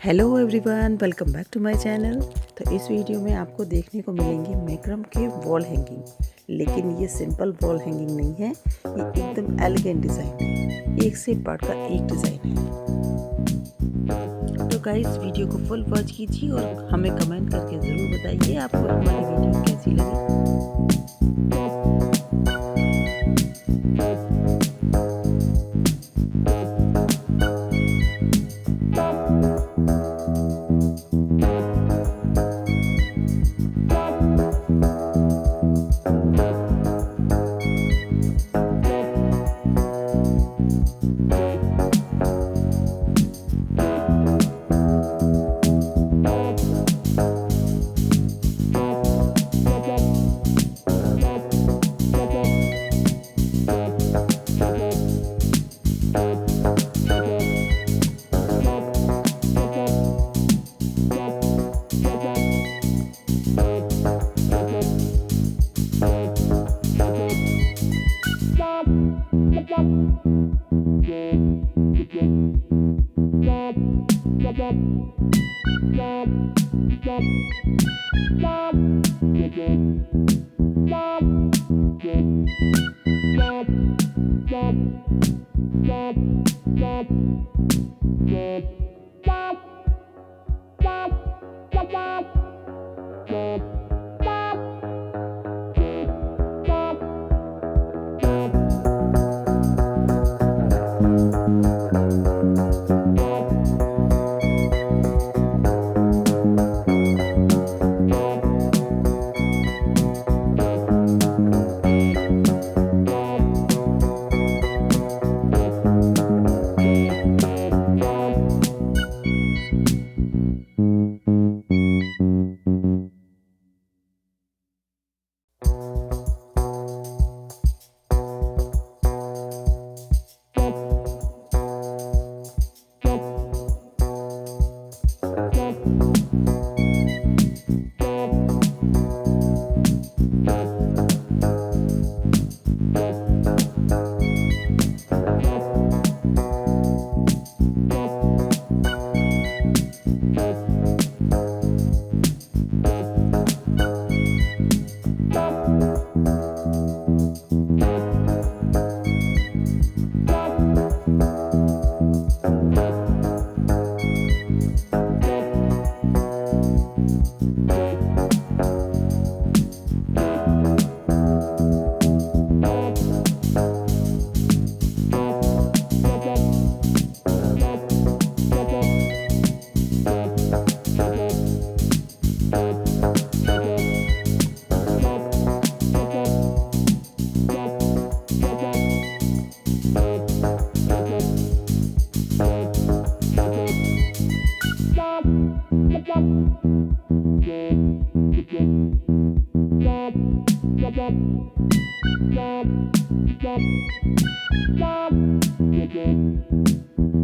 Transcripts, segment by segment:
Hello everyone, welcome back to my channel. तो इस वीडियो में आपको देखने को मिलेंगे मैक्रम के वॉल हैंगिंग। लेकिन ये सिंपल वॉल हैंगिंग नहीं है, ये एकदम एलिगेंट डिज़ाइन है। एक से बढ़ कर एक डिज़ाइन है। तो गाइस, वीडियो को फुल वॉच कीजिए और हमें कमेंट करके ज़रूर बताइए आपको हमारी वीडियो कैसी लगी।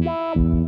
Stop.